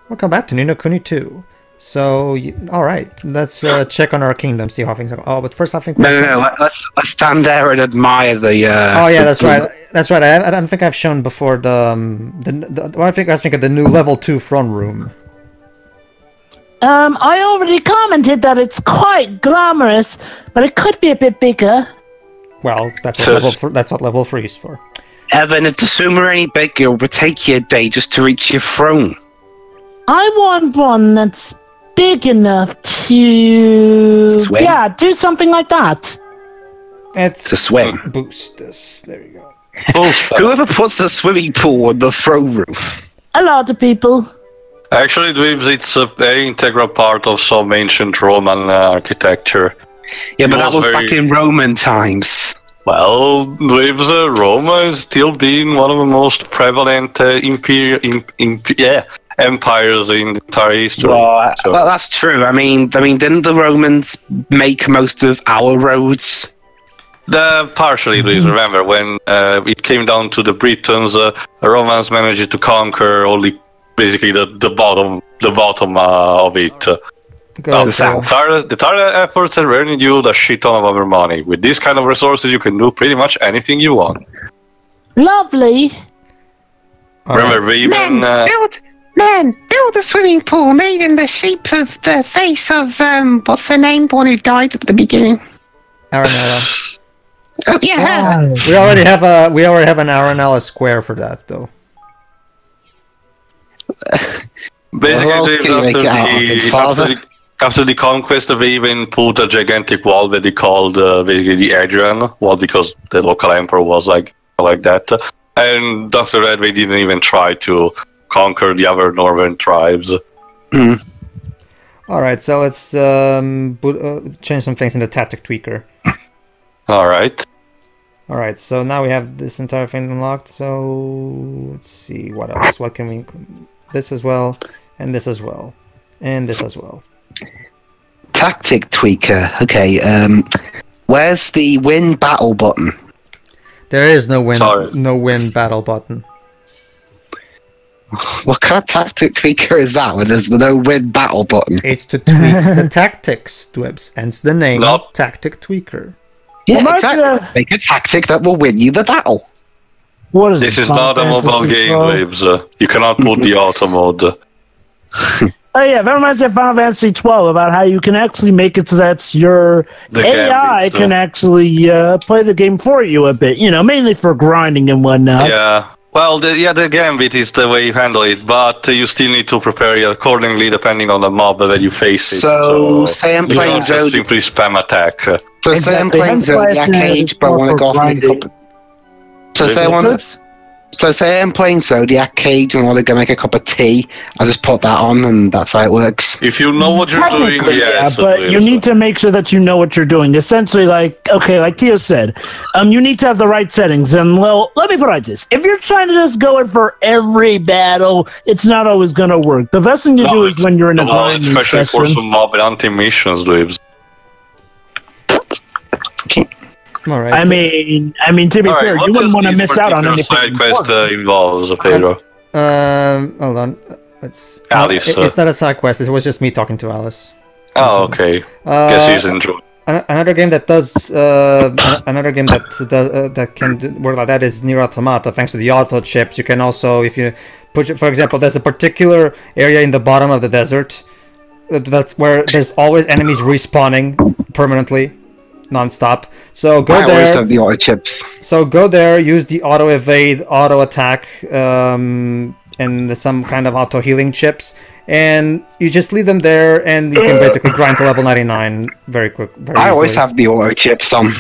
Welcome back to Nino Kuni 2. So, alright, let's check on our kingdom, see how things are. Oh, but first I think... let's stand there and admire the... oh yeah, that's right. That's right, I don't think I've shown before I think of the new level 2 front room. I already commented that it's quite glamorous, but it could be a bit bigger. Well, that's what level 3 is for. Evan, if the sooner any bigger, it would take you a day just to reach your throne. I want one that's big enough to... Swim? Yeah, do something like that. It's to swim. Boost this. There you go. Whoever puts a swimming pool on the throne room? A lot of people. Actually, Dweebs, it's a very integral part of some ancient Roman architecture. Yeah, but that was back in Roman times. Well, Dweebs, Rome is still being one of the most prevalent empires in the entire history. Well, that's true. I mean, didn't the Romans make most of our roads? Partially, please remember, when it came down to the Britons, the Romans managed to conquer only basically the bottom of it. The entire efforts are earning you the shit ton of other money. With this kind of resources, you can do pretty much anything you want. Lovely. Remember, we even... build a swimming pool made in the shape of the face of, what's her name? The one who died at the beginning. Aranella. Oh, yeah. We already have an Aranella square for that, though. Basically, after the conquest, they even put a gigantic wall that they called basically the Adrian wall, because the local emperor was like that. And after that, they didn't even try to conquer the other northern tribes. Alright, so let's change some things in the tactic tweaker. Alright. Alright, so now we have this entire thing unlocked, so let's see, what else? What can we... This as well, and this as well, and this as well. Tactic tweaker, okay, where's the win battle button? There is no win battle button. What kind of tactic tweaker is that when there's no win battle button? It's to tweak the tactics, Dwibs, hence the name, Tactic Tweaker. Yeah, exactly. Make a tactic that will win you the battle. What is this? Is not a mobile game, Dwibs. You cannot put the auto mode. Oh yeah, that reminds me of Final Fantasy 12 about how you can actually make it so that your AI can actually play the game for you a bit. You know, mainly for grinding and whatnot. Yeah. Well, the gambit is the way you handle it, but you still need to prepare it accordingly depending on the mob that you face. So say I'm playing Zodiac. Simply spam attack. So say I'm playing Zodiac Cage, but I want to go off and make a cup of... So say I'm playing Zodiac Cage and I want to go make a cup of tea, I just put that on and that's how it works. If you know what you're doing, yes. Yeah, but you need to make sure that you know what you're doing. Essentially, like Tio said, you need to have the right settings. And, well, let me put it like this. If you're trying to just go in for every battle, it's not always going to work. The best thing to do is when you're in a grind especially for some mob and anti-missions, Dweebs. Okay. All right. I mean, to be fair, you wouldn't want to miss out on anything. Side quest involves Pedro. Hold on. It's not a side quest. It was just me talking to Alice. Oh, okay. Guess he's enjoying. Another game that does that can work like that is Nier Automata. Thanks to the auto chips, you can also, if you push it, for example, there's a particular area in the bottom of the desert that's where there's always enemies respawning permanently. Non-stop. So go there. Have the auto chips. So go there, use the auto evade, auto attack, and some kind of auto healing chips, and you just leave them there, and you can basically grind to level 99 very quick. I always have the auto chips on.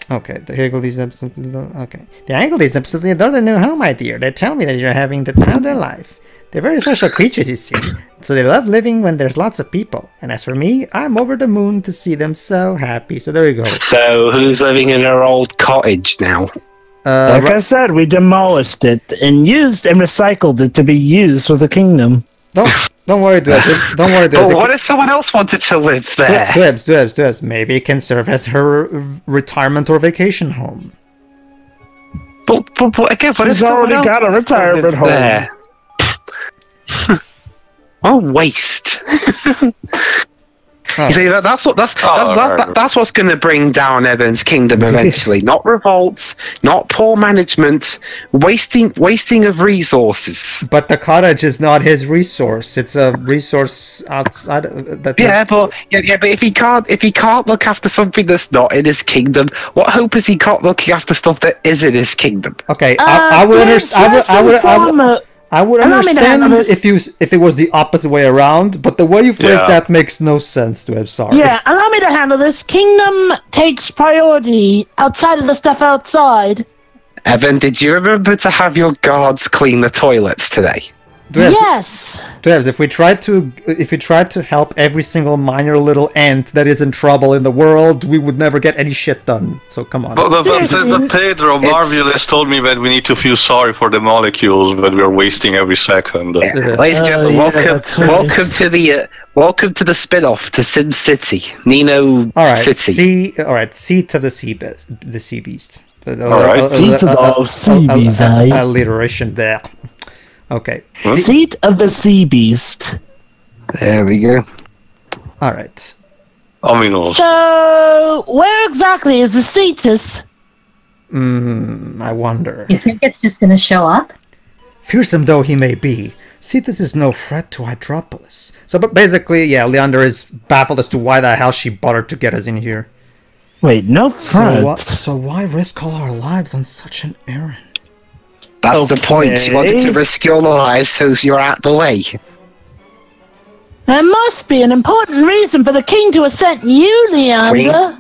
Okay, the angle these absolutely okay. The angle is absolutely adore their new home, my dear. They tell me that you're having the time of their life. They're very social creatures, you see, so they love living when there's lots of people. And as for me, I'm over the moon to see them so happy. So there you go. So who's living in her old cottage now? Like I said, we demolished it and used and recycled it to be used for the kingdom. Don't worry, Dwebs. Don't worry, Dwebs. Well, what if someone else wanted to live there? Dwebs. Maybe it can serve as her retirement or vacation home. But again, what if she's already got a retirement home? There? Oh, waste. You see, that's what's going to bring down Evan's kingdom eventually. Not revolts, not poor management, wasting of resources. But the cottage is not his resource. It's a resource outside that. But if he can't look after something that's not in his kingdom, what hope is he got looking after stuff that is in his kingdom? Okay, I would understand. I would understand if it was the opposite way around, but the way you phrase that makes no sense to him. Sorry. Yeah, allow me to handle this. Kingdom takes priority outside of the stuff outside. Evan, did you remember to have your guards clean the toilets today? Yes. Devs, if we try to help every single minor little ant that is in trouble in the world, we would never get any shit done. So come on. But Pedro Marvelous told me that we need to feel sorry for the molecules, but we're wasting every second. Ladies and gentlemen, welcome to the spin-off to Sim City, Nino City. Seat of the Sea Beast. Seat of the Sea Beast. Alliteration there. Okay. Seat of the Sea Beast. There we go. Alright. So, where exactly is the Cetus? I wonder. You think it's just gonna show up? Fearsome though he may be, Cetus is no threat to Hydropolis. So, but basically, yeah, Leander is baffled as to why the hell she bothered to get us in here. Wait, no threat. So why risk all our lives on such an errand? That's the point. You wanted to risk your lives so you're out the way. There must be an important reason for the king to have sent you, Leander.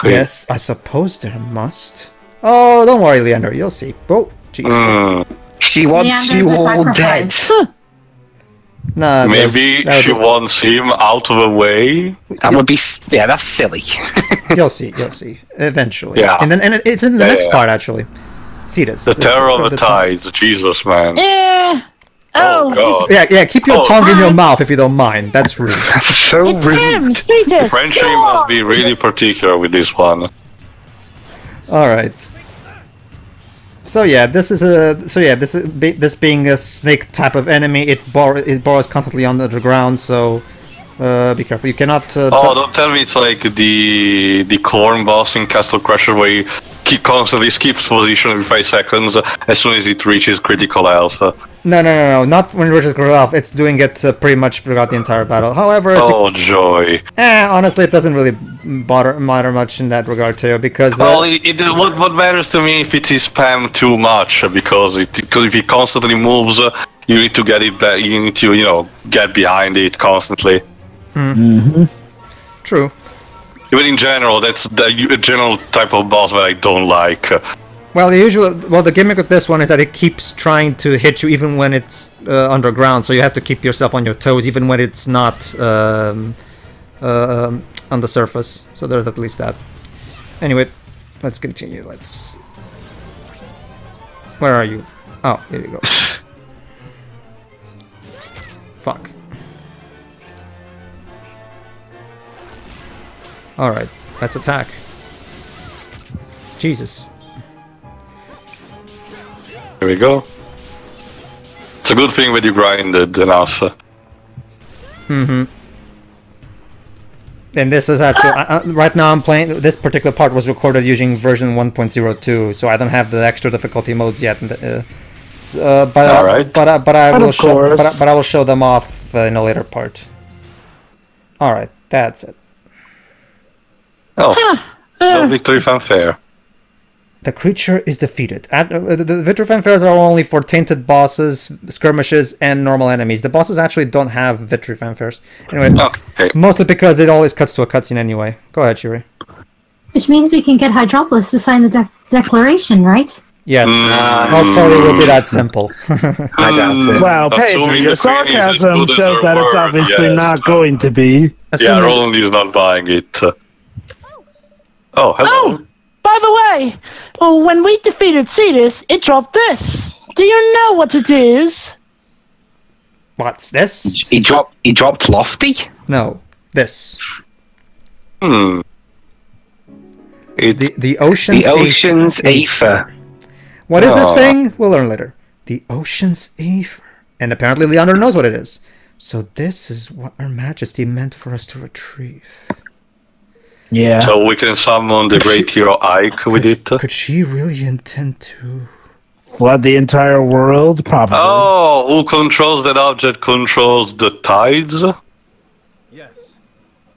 Yes, I suppose there must. Oh, don't worry, Leander. You'll see. Oh, jeez. She wants you all dead. Nah, maybe she wants him out of the way. That would be that's silly. You'll see. Eventually. Yeah. And it's in the next part actually. Cetus. The terror of the tides. Jesus, man. Yeah. Oh God. Yeah. Keep your tongue in your mouth if you don't mind. That's rude. So rude. Frenchie must be really particular with this one. All right. So yeah, this being a snake type of enemy, it burrows constantly under the ground. So be careful. You cannot. Don't tell me it's like the corn boss in Castle Crusher where he constantly skips position every 5 seconds as soon as it reaches critical health. No, not when it reaches critical health. It's doing it pretty much throughout the entire battle. However, joy. Honestly, it doesn't really matter much in that regard too, because what matters to me if it is spammed too much, because if it constantly moves, you need to get it back. You need to get behind it constantly. True. Even in general, that's the general type of boss that I don't like. Well, the gimmick with this one is that it keeps trying to hit you even when it's underground, so you have to keep yourself on your toes even when it's not on the surface. So there's at least that. Anyway, let's continue. Where are you? Oh, here you go. Fuck. Alright, let's attack. Jesus. Here we go. It's a good thing that you grinded enough. And this is actually... right now I'm playing... This particular part was recorded using version 1.02, so I don't have the extra difficulty modes yet. But I will show them off in a later part. Alright, that's it. Oh, no victory fanfare. The creature is defeated. The victory fanfares are only for tainted bosses, skirmishes, and normal enemies. The bosses actually don't have victory fanfares. Anyway, mostly because it always cuts to a cutscene anyway. Go ahead, Shuri. Which means we can get Hydropolis to sign the declaration, right? Yes. Hopefully it will be that simple. Wow, Pedro, your sarcasm shows that it's obviously not going to be. Yeah, Roland is not buying it. Oh, hello. Oh, by the way, when we defeated Cetus, it dropped this. Do you know what it is? What's this? He dropped Lofty? No, this. The Ocean's Aether. What is this thing? We'll learn later. The Ocean's Aether. And apparently Leander knows what it is. So this is what Her Majesty meant for us to retrieve. Yeah. So we can summon the great hero Ike with it. Could she really intend to... Flood the entire world? Probably. Oh, who controls that object controls the tides?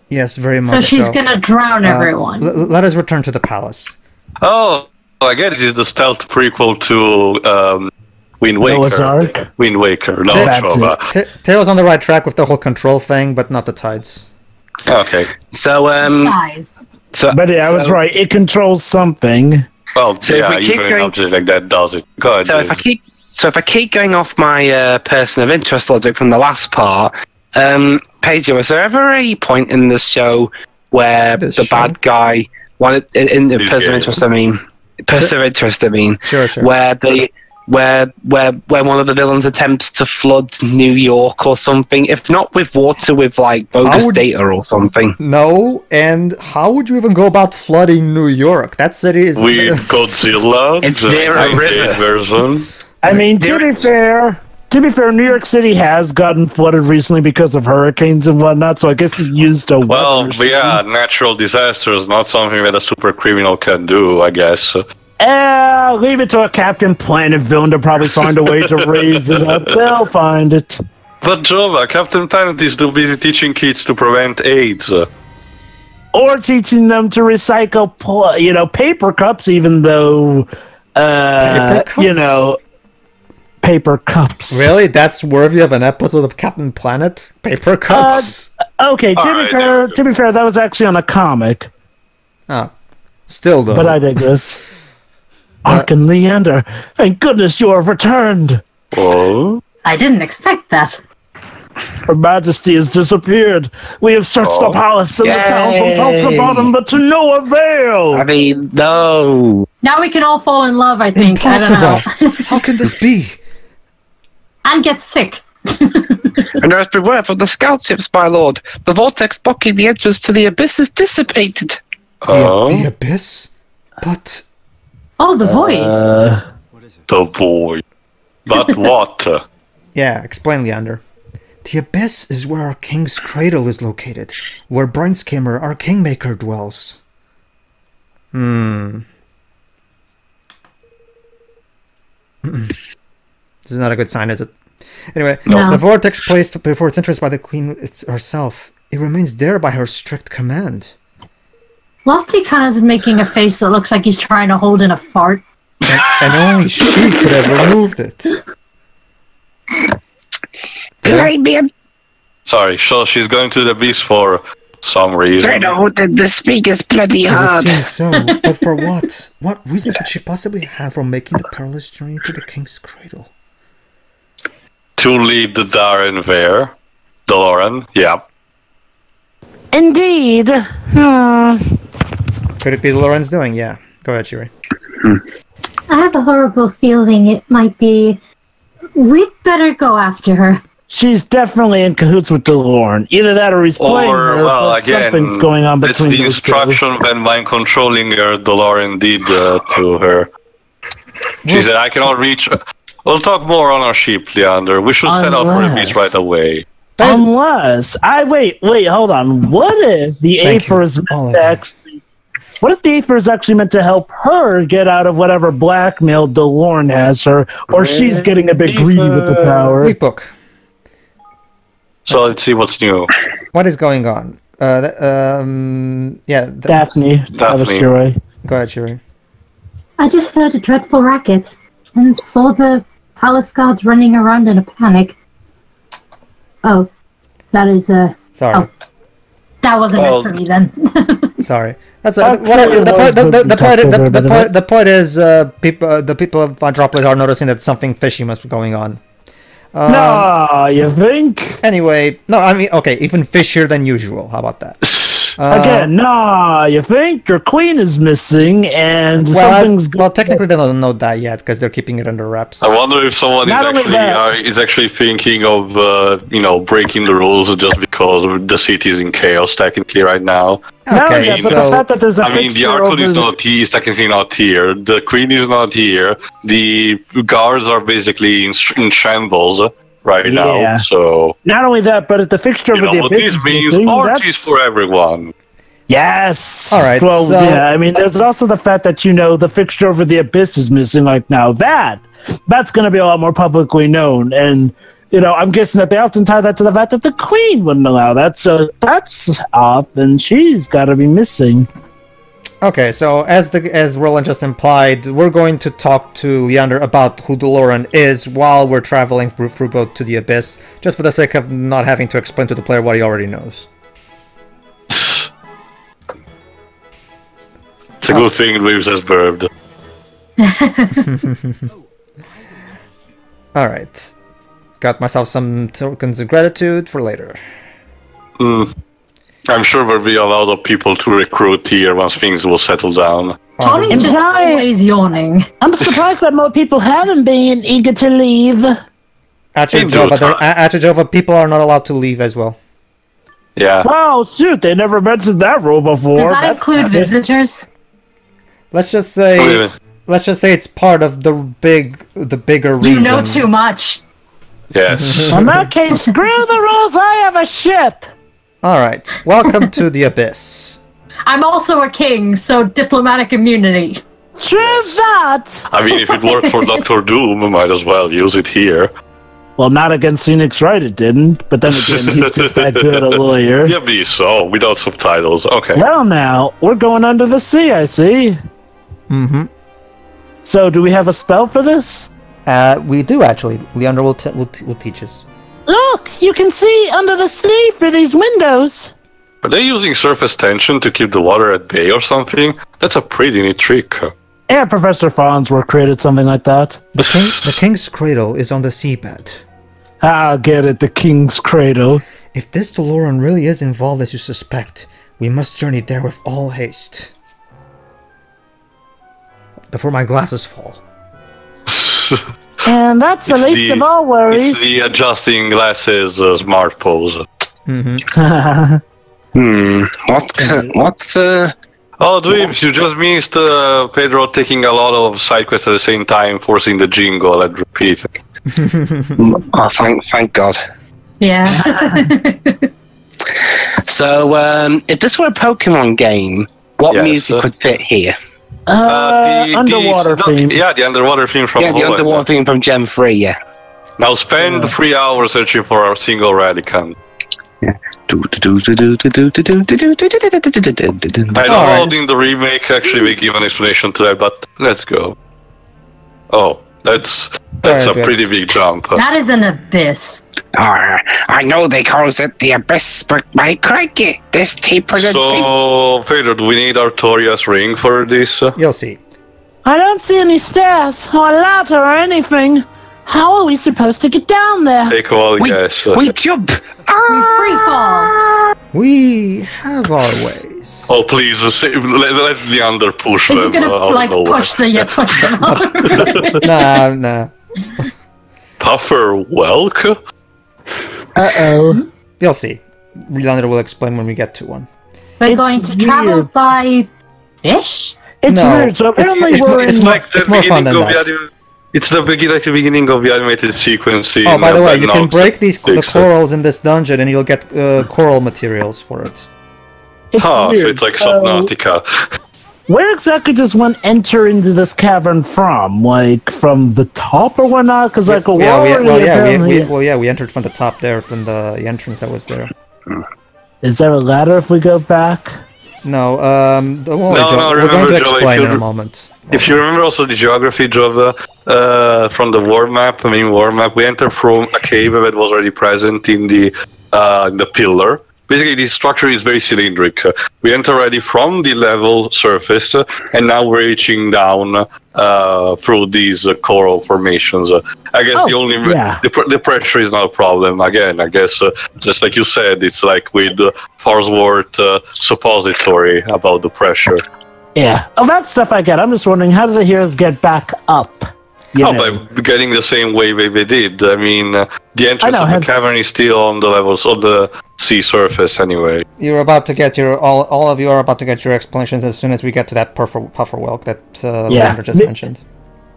Yes, very much So she's gonna drown everyone. Let us return to the palace. Oh, I guess it is the stealth prequel to Wind Noah's Waker. Ark? Wind Waker, no That's trouble. Teo's on the right track with the whole control thing, but not the tides. Okay. So Guys. But yeah, I was right. It controls something. Well, So if yeah, we keep usually an going- object like that does it. Go ahead. So if I keep going off my person of interest logic from the last part, Pedro, was there ever a point in the show where the bad guy wanted in the person of interest? Person of interest. Sure. where one of the villains attempts to flood New York or something, if not with water, with like bogus data or something. No, and how would you even go about flooding New York? That city is... With Godzilla, It's the near a arcade river. version. I mean, to be fair, New York City has gotten flooded recently because of hurricanes and whatnot, so I guess it used a Well, weather but yeah, natural disasters, not something that a super criminal can do, I guess. Leave it to a Captain Planet villain to probably find a way to raise it up. They'll find it. But Jova, Captain Planet is too busy teaching kids to prevent AIDS. Or teaching them to recycle, paper cups, even though, Paper cups? Paper cups. Really? That's worthy of an episode of Captain Planet? Paper cuts? Okay, Alright, to be fair, that was actually on a comic. Oh. Still, though. But I digress. Ark and Leander, thank goodness you have returned. Oh? I didn't expect that. Her Majesty has disappeared. We have searched the palace and the town from top to Yay. bottom, but to no avail. I mean, no. Now we can all fall in love, I think. Impossible! I don't know. How can this be? And get sick. And there has been word from the scout ships, my lord. The vortex blocking the entrance to the abyss is dissipated. The abyss? But... Oh, the void. The void. But what? Yeah, explain, Leander. The abyss is where our king's cradle is located, where Brynskimmer, our kingmaker, dwells. This is not a good sign, is it? Anyway, No. the vortex placed before its entrance by the queen herself, it remains there by her strict command. Lofty kind of is making a face that looks like he's trying to hold in a fart. And only she could have removed it. Sorry, so she's going to the beast for some reason. I know that the speaker's bloody It would hard. seem so, but for what? What reason could she possibly have for making the perilous journey to the king's cradle? To lead the Darren there. DeLorean, yeah. Indeed. Could it be Lauren's doing? Yeah. Go ahead, Shiri. I have a horrible feeling it might be... We'd better go after her. She's definitely in cahoots with DeLorean. Either that or he's playing her, well, but again, something's going on it's between the those two. instruction when mind controlling her, DeLorean did to her. She said, I cannot reach... We'll talk more on our ship, Leander. We should set out for the beach right away. Unless wait, hold on. What if the Thank Aether you, is all meant of to you. actually? What if the Aether is actually meant to help her get out of whatever blackmail DeLorean has her, or she's getting a bit greedy with the power? Read book. So let's see what's new. What is going on? Yeah. Daphne. That was Daphne. your way. Go ahead, Shiri. I just heard a dreadful racket and saw the palace guards running around in a panic. Oh, that is Sorry. Oh, that wasn't Well- meant for me then. Sorry. That's Actually, the point is the people of Hydropolis are noticing that something fishy must be going on. No, you think? Anyway, no, I mean, okay, even fishier than usual. How about that? Again, nah, you think? Your queen is missing, and something's well, technically they don't know that yet because they're keeping it under wraps. I wonder if someone Not only that- is actually thinking of, breaking the rules just because the city is in chaos technically right now. Okay, yeah, but the so fact that there's a I mean, the fixture Archon is over- is technically not here. The Queen is not here. The guards are basically in shambles. right now. So not only that, but if the fixture over the abyss this means orgies for everyone. Yes. All right. Well, so... yeah. I mean, there's also the fact that the fixture over the abyss is missing. Like now, that's going to be a lot more publicly known, and I'm guessing that they often tie that to the fact that the Queen wouldn't allow that. So that's off, and she's got to be missing. Okay, so as Roland just implied, we're going to talk to Leander about who DeLorean is while we're traveling through boat to the abyss, just for the sake of not having to explain to the player what he already knows. It's a good thing Reeves has burped. Alright. Got myself some tokens of gratitude for later. I'm sure there'll be a lot of people to recruit here once things will settle down. Tony's just always yawning. I'm surprised that more people haven't been eager to leave. Actually, Jova, people are not allowed to leave as well. Yeah. Wow, shoot, they never mentioned that rule before. Does that include visitors? Let's just say it's part of the bigger reason. You know too much. Yes. In that case, screw the rules, I have a ship. Alright, welcome to the abyss. I'm also a king, so diplomatic immunity. True that! I mean, if it worked for Dr. Doom, we might as well use it here. Well, not against Phoenix Wright it didn't, but then again, he's just that good a lawyer. Yeah, be so, without subtitles, okay. Well now, we're going under the sea, I see. Mm-hmm. So, do we have a spell for this? We do actually. Leander will teach us. Look, you can see under the sea through these windows. Are they using surface tension to keep the water at bay or something? That's a pretty neat trick. Yeah, Professor Farnsworth created something like that. The king's cradle is on the seabed. I'll get it, the king's cradle. If this DeLorean really is involved as you suspect, we must journey there with all haste. Before my glasses fall. And that's the least of all worries. It's the adjusting glasses smart pose. Mm-hmm. What's Oh, Dweebs, you just missed Pedro taking a lot of side quests at the same time, forcing the jingle and repeat. Oh, thank God. Yeah. So, if this were a Pokemon game, what music would fit here? Underwater theme. Yeah, the underwater theme from the underwater theme from Gen 3, yeah. Now spend 3 hours searching for our single Radicant. Yeah. I don't know in the remake actually we give an explanation to that, but let's go. Oh, that's a pretty big jump. That is an abyss. I know they call it the abyss, but my crikey, this tape is So, Pedro, do we need Artorias ring for this? You'll see. I don't see any stairs, or a ladder, or anything. How are we supposed to get down there? Take all guess. We jump! We free fall. We have our ways. Oh, please, let the under push Is them. he gonna, push them Nah, nah. Puffer Welk? Uh-oh. You'll see. Leander will explain when we get to one. We're going to travel by fish? It's weird, so apparently It's more fun than that. It's the beginning of the animated sequence. Oh, by the way, you can break the corals in this dungeon and you'll get coral materials for it. So it's like Subnautica. Where exactly does one enter into this cavern from? Like, from the top or whatnot? Because, like, we entered from the top there, from the entrance that was there. Is there a ladder if we go back? No, we're going to explain in a moment. If you remember also the geography, Jova, from the war map, we entered from a cave that was already present in the pillar. Basically, this structure is very cylindric. We enter already from the level surface, and now we're reaching down through these coral formations. I guess the pressure is not a problem. Again, I guess just like you said, it's like with Farnsworth suppository about the pressure. Yeah. Oh, that stuff I get. I'm just wondering, how do the heroes get back up? By getting the same way they did. I mean, the entrance of the cavern is still on the levels of the sea surface anyway. You're about to get all of you are about to get your explanations as soon as we get to that puffer whelk that Leander just mentioned.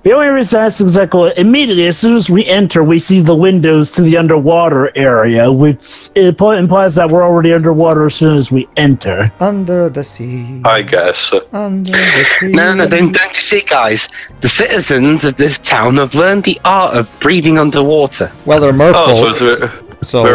The only reason that's exactly immediately as soon as we enter, we see the windows to the underwater area, which implies that we're already underwater as soon as we enter. Under the sea. I guess. Under the sea. No, don't you see, guys? The citizens of this town have learned the art of breathing underwater. Well, they're merfolk. Oh, so so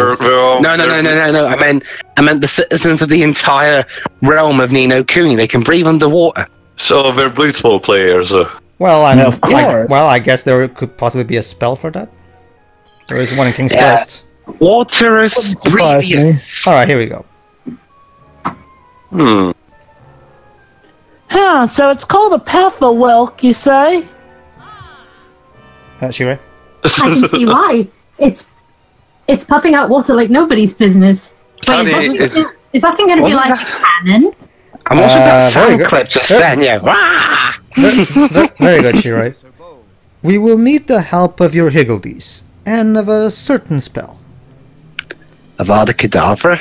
all, No. I meant the citizens of the entire realm of Ni no Kuni. They can breathe underwater. so they're blitzball players. well, Of course. I guess there could possibly be a spell for that. There is one in King's Yeah. Quest. Water is surprise me. breathing. All right, here we go. Huh, so it's called a Pathowelk, you say? Shire? I can see why. It's puffing out water like nobody's business. Wait, is that thing going to be like a cannon? I'm watching that very sound good. clip just then, yeah. Wah! Very good, Shire. We will need the help of your higgledies and of a certain spell. Avada Kedavra?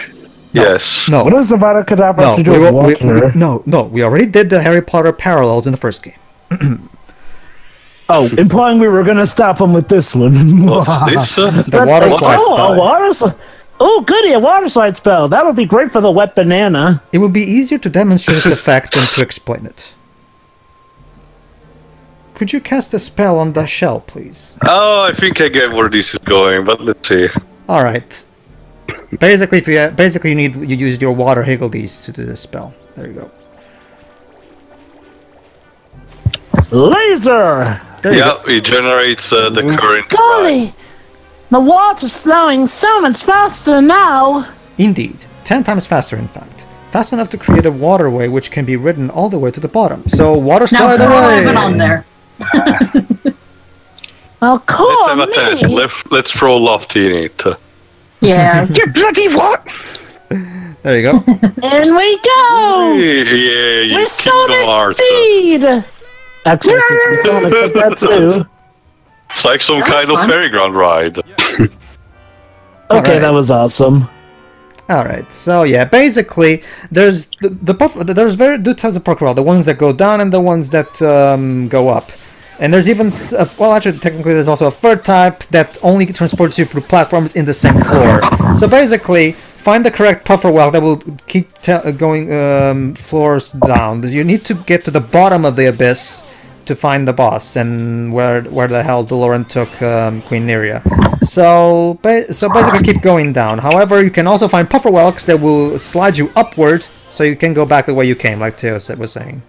Yes. No, What does the Vada Kedavra have to do with water? no, we already did the Harry Potter parallels in the first game. Oh, implying we were going to stop him with this one. What's this? The water slide A spell. water slide. Oh, goody, a water slide spell. That'll be great for the wet banana. It will be easier to demonstrate its effect than to explain it. Could you cast a spell on the shell, please? Oh, I think I get where this is going, but let's see. All right. Basically, you use your water higgledies to do this spell. There you go. Laser! There you Yeah, it generates the current. Golly! The water's flowing so much faster now. go. Indeed, 10 times faster, in fact. Fast enough to create a waterway which can be ridden all the way to the bottom. So water Now slide throw away. Evan on there. Oh, cool. Let's have a test. Let's throw Lofty in it. Yeah. You bloody what? There you go. In we go! Yeah, you With Kingdom Sonic Hearts. speed! Actually, Sonic does that too. It's like some That was kind of fun. merry-go-round ride. Okay, Alright. that was awesome. All right, so yeah, basically, there's there's two types of Pokemon: the ones that go down and the ones that go up. And there's even well, actually, technically, there's also a third type that only transports you through platforms in the same floor. So basically, find the correct Pufferwell that will keep going floors down. You need to get to the bottom of the abyss to find the boss and where the hell Doloran took Queen Neria. So basically keep going down. However, you can also find Pufferwelks that will slide you upward so you can go back the way you came, like Theo was saying.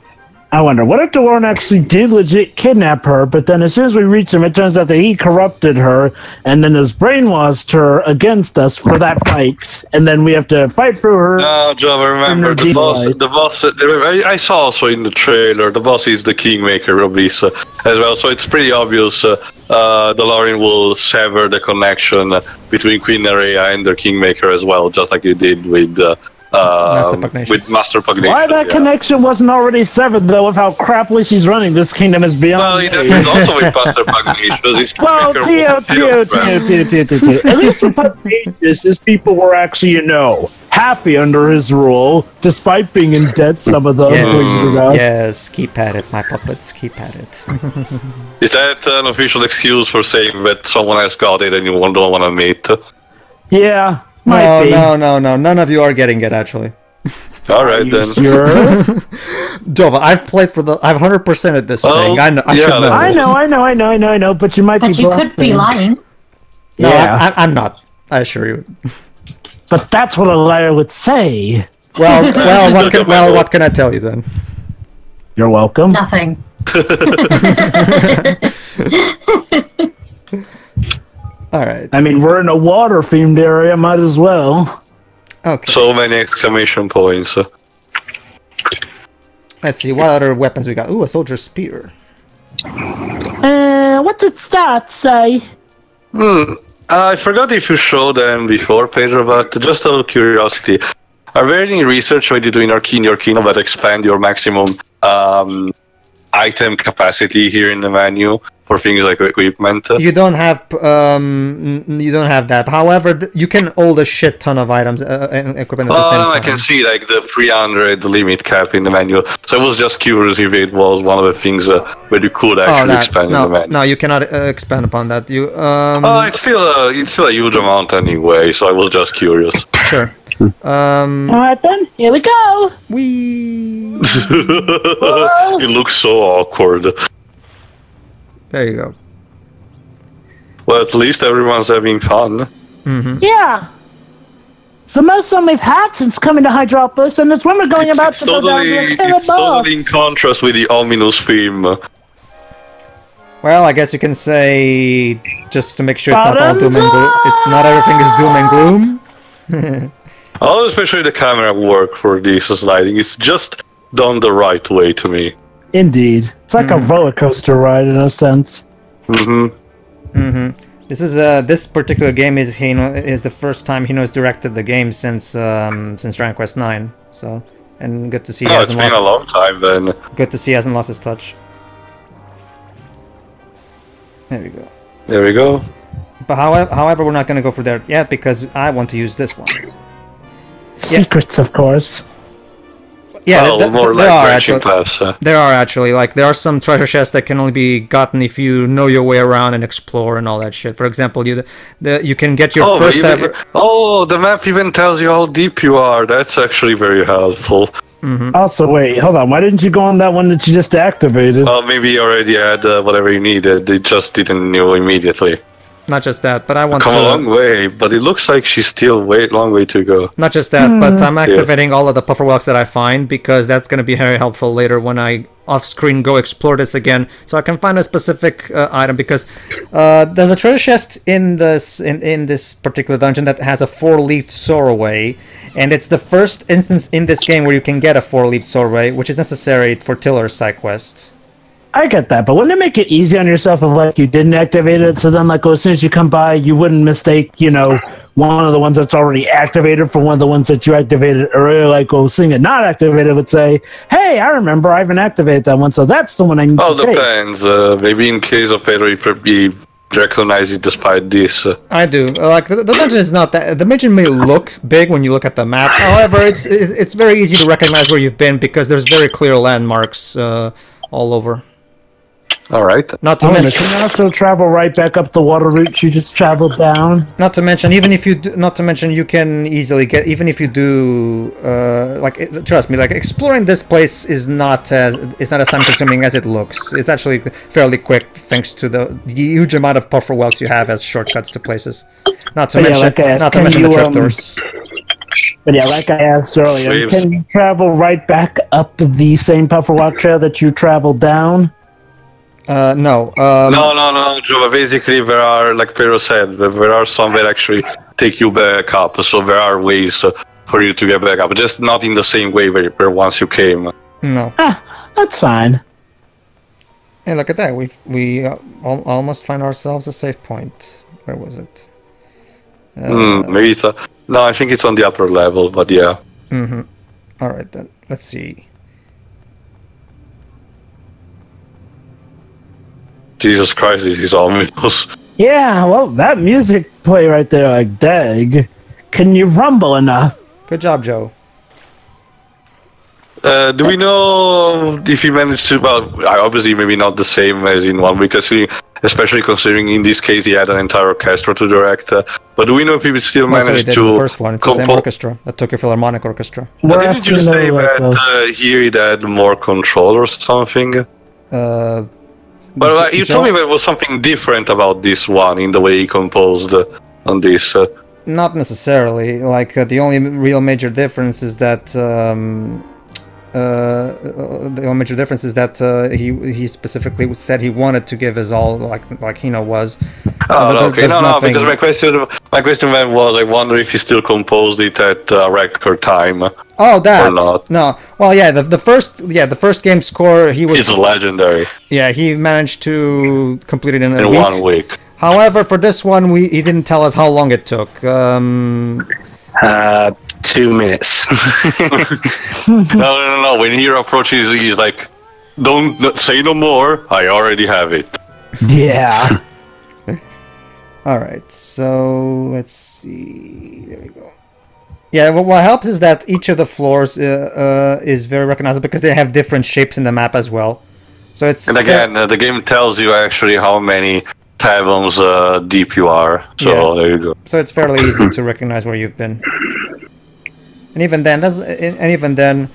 I wonder, what if Doloran actually did legit kidnap her, but then as soon as we reach him, it turns out that he corrupted her, and then has brainwashed her against us for that fight, and then we have to fight through her. No, Joe, remember the boss. The boss. I saw also in the trailer. The boss is the kingmaker of this as well. So it's pretty obvious. Doloran will sever the connection between Queen Nerea and their kingmaker as well, just like you did with. Master Pugnacious. Why that connection wasn't already severed, though, with how crappily she's running this kingdom is beyond. Well, it happens also with Master Pugnacious. Well, Theo. At least with Pugnacious, his people were actually, happy under his rule, despite being in debt, some of them. Yes, keep at it, my puppets, keep at it. Is that an official excuse for saying that someone else got it and you don't want to meet? Yeah. No, none of you are getting it, actually. Alright then. Sure? Jova, I've 100%ed this thing. I should know. I know, but you might be But you could be lying. No, Yeah. I'm not. I assure you. But that's what a liar would say. Well, what can I tell you then? You're welcome. Nothing. All right. I mean, we're in a water-themed area, might as well. Okay. So many exclamation points. Let's see, what other weapons we got? Ooh, a soldier's spear. What did stats say? I forgot if you showed them before, Pedro, but just out of curiosity, are there any research when you do in your kingdom that expand your maximum item capacity here in the menu for things like equipment. You don't have that. However, you can hold a shit ton of items and equipment at the same time. I can see like the 300 limit cap in the menu. So I was just curious if it was one of the things where you could actually expand in the menu. No, you cannot expand upon that. You it's still a huge amount anyway. So I was just curious. Sure. Alright then, here we go! It looks so awkward. There you go. Well, at least everyone's having fun. Mm-hmm. Yeah! It's the most fun we've had since coming to Hydropolis, and it's when we're going about to go down to kill a boss! It's totally in contrast with the ominous theme. Well, I guess you can say, just to make sure it's not all doom and gloom, not everything is doom and gloom. Oh, especially the camera work for this sliding. It's just done the right way to me. Indeed. It's like a roller coaster ride in a sense. This particular game is the first time Hino's directed the game since Dragon Quest IX. So, and good to see. It's been a long time then. Good to see he hasn't lost his touch. There we go. There we go. But however, we're not going to go for that yet because I want to use this one. Secrets, of course. Yeah, there are actually like there are some treasure chests that can only be gotten if you know your way around and explore and all that shit. For example, you can get your first ever. Oh, the map even tells you how deep you are. That's actually very helpful. Also, wait, hold on. Why didn't you go on that one that you just activated? Well, maybe you already had whatever you needed. It just didn't know immediately. Not just that, but I want to come a long way, but it looks like she's still long way to go. Not just that, but I'm activating all of the puffer walks that I find because that's going to be very helpful later when I off-screen go explore this again, so I can find a specific item. Because there's a treasure chest in this particular dungeon that has a 4-leafed sorrowway, and it's the first instance in this game where you can get a 4-leafed sorrowway, which is necessary for Tiller's side quest. I get that, but wouldn't it make it easy on yourself if, like, you didn't activate it, so then, like, as soon as you come by, you wouldn't mistake, you know, one of the ones that's already activated for one of the ones that you activated earlier, like, seeing it not activated would say, hey, I remember I haven't activated that one, so that's the one I need to take. Depends. Maybe in case of Pedro, you probably recognize it despite this. I do. Like, the dungeon is not that... The dungeon may look big when you look at the map, however, it's very easy to recognize where you've been because there's very clear landmarks all over. All right. Not to mention, can you also travel right back up the water route you just traveled down. Not to mention, even if you do, not to mention, you can easily get. Even if you do, like, trust me, like exploring this place is not as time consuming as it looks. It's actually fairly quick thanks to the huge amount of puffer welks you have as shortcuts to places. Not to mention, the trapdoors. But yeah, like I asked earlier, can you travel right back up the same puffer walk trail that you traveled down? No. No, Jova. Basically, there are, like Pedro said, there are some that actually take you back up. So there are ways for you to get back up, just not in the same way where once you came. No. That's fine. Hey, look at that. We almost find ourselves a save point. Where was it? Maybe it's no. I think it's on the upper level, but yeah. All right then. Let's see. Jesus Christ, this is ominous. Yeah, well, that music play right there, like, dag. Can you rumble enough? Good job, Joe. Do we know if he managed to, well, obviously maybe not the same as in 1 week, especially considering in this case he had an entire orchestra to direct, but do we know if he still managed to... the first one, it's the same orchestra, the Tokyo Philharmonic Orchestra. Didn't you say that here he had more control or something? But you told me there was something different about this one in the way he composed on this. Not necessarily. Like the only real major difference is that he specifically said he wanted to give his all, like Hino was. Okay. No, because my question then was, I wonder if he still composed it at record time. Oh, that. Or not. No. Well, yeah, the first game score It's legendary. Yeah, he managed to complete it in a week. 1 week. However, for this one, he didn't tell us how long it took. 2 minutes. No. When he approaches, he's like, don't say no more. I already have it. Yeah. Alright, so let's see. There we go. Yeah, what helps is that each of the floors is very recognizable because they have different shapes in the map as well. So it's and again, the game tells you actually how many fathoms deep you are. So there you go. So it's fairly easy to recognize where you've been. And even then, the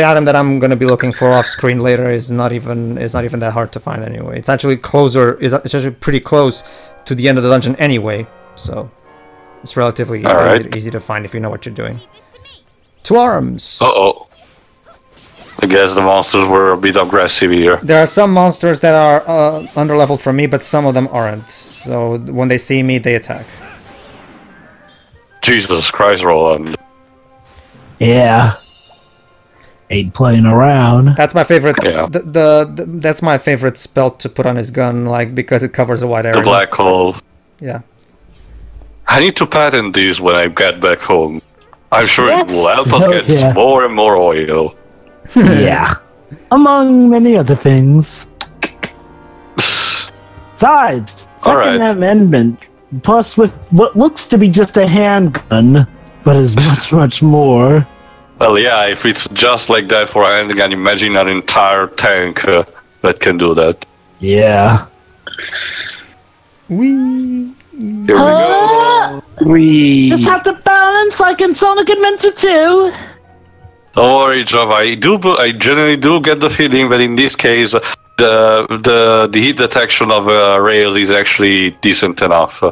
item that I'm going to be looking for off screen later is not even that hard to find anyway. It's actually it's actually pretty close to the end of the dungeon anyway. So it's relatively easy to find if you know what you're doing. 2 arms. Uh-oh. I guess the monsters were a bit aggressive here. There are some monsters that are underleveled for me, but some of them aren't. So when they see me, they attack. Jesus Christ, Roland. Yeah. Ain't playing around. That's my favorite. Yeah. That's my favorite spell to put on his gun, like because it covers a wide area. The black hole. Yeah. I need to patent these when I get back home. I'm sure it will help us get more and more oil. Yeah. Among many other things. Besides, Second Amendment, plus with what looks to be just a handgun, but is much, much more. Well, yeah, if it's just like that for a handgun, imagine an entire tank that can do that. Yeah. Here we go. Just have to balance like in Sonic Adventure 2. Don't worry, Java. I generally do get the feeling that in this case, the heat detection of rails is actually decent enough.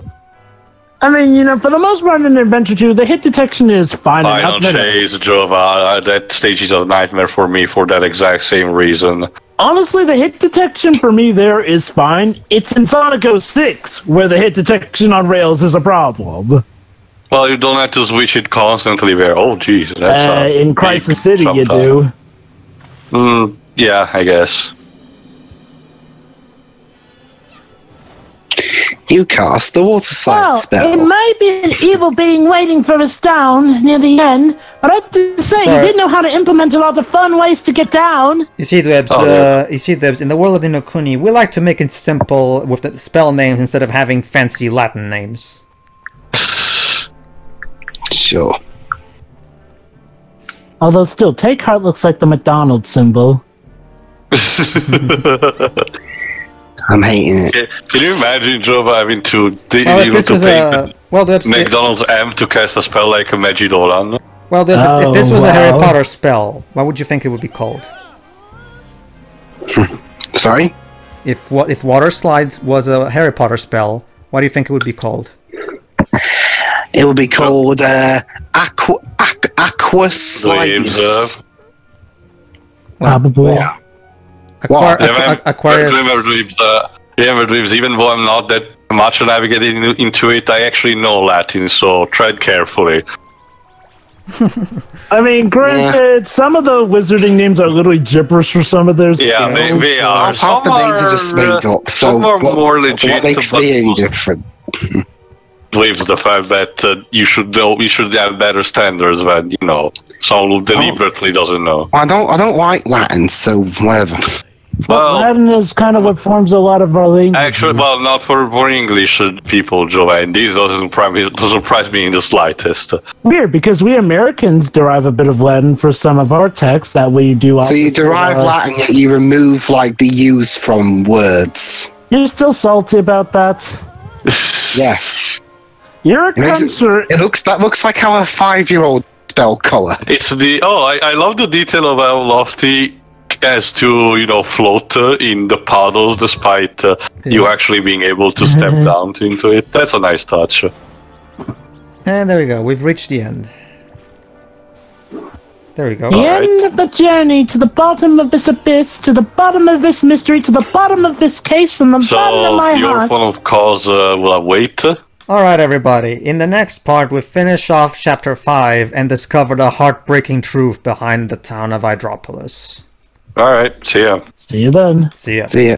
I mean, you know, for the most part in Adventure 2, the hit detection is fine enough. Final Chase, Java. That stage is a nightmare for me for that exact same reason. Honestly, the hit detection for me there is fine. It's in Sonic 06 where the hit detection on rails is a problem. Well, you don't have to switch it constantly there. Oh, jeez. That's in Crisis City, you do. Yeah, I guess. You cast the water slide spell. It might be an evil being waiting for us down near the end, but I have to say, you did know how to implement a lot of fun ways to get down. You see, Dwebs, in the world of the Kuni, we like to make it simple with the spell names instead of having fancy Latin names. Sure. Although still, Take Heart looks like the McDonald's symbol. I'm hating it. Can you imagine, Jova, having to take McDonald's M to cast a spell like a Magidolan? Well, if this was a Harry Potter spell, what would you think it would be called? Sorry? If Water Slide was a Harry Potter spell, what do you think it would be called? It would be called Aqua Slide. Probably. Yeah. Aquarius. Remember, Dreams, even though I'm not that much navigating into it, I actually know Latin, so tread carefully. I mean, granted, some of the wizarding names are literally gibberish for some of theirs. Yeah, they are. Half the names are just made up, so more legit. What makes me any different? Believes the fact that you should have better standards than someone who deliberately doesn't know. I don't like Latin, so whatever. Well, Latin is kind of what forms a lot of our language. Actually, well, not for English people, Joe, and this doesn't surprise me in the slightest. Weird, because we Americans derive a bit of Latin for some of our texts that we do. So you derive Latin, yet you remove like the U's from words. You're still salty about that? Yeah. You're a country. That looks like how a 5-year-old spell color. It's I love the detail of how Lofty has to float in the puddles despite you actually being able to step down into it. That's a nice touch. And there we go. We've reached the end. There we go. The end of the journey to the bottom of this abyss, to the bottom of this mystery, to the bottom of this case, and the bottom of my heart. So the Orphan of Cause will await. Alright everybody, in the next part we finish off Chapter 5 and discover the heartbreaking truth behind the town of Hydropolis. Alright, see ya. See you then. See ya. See ya.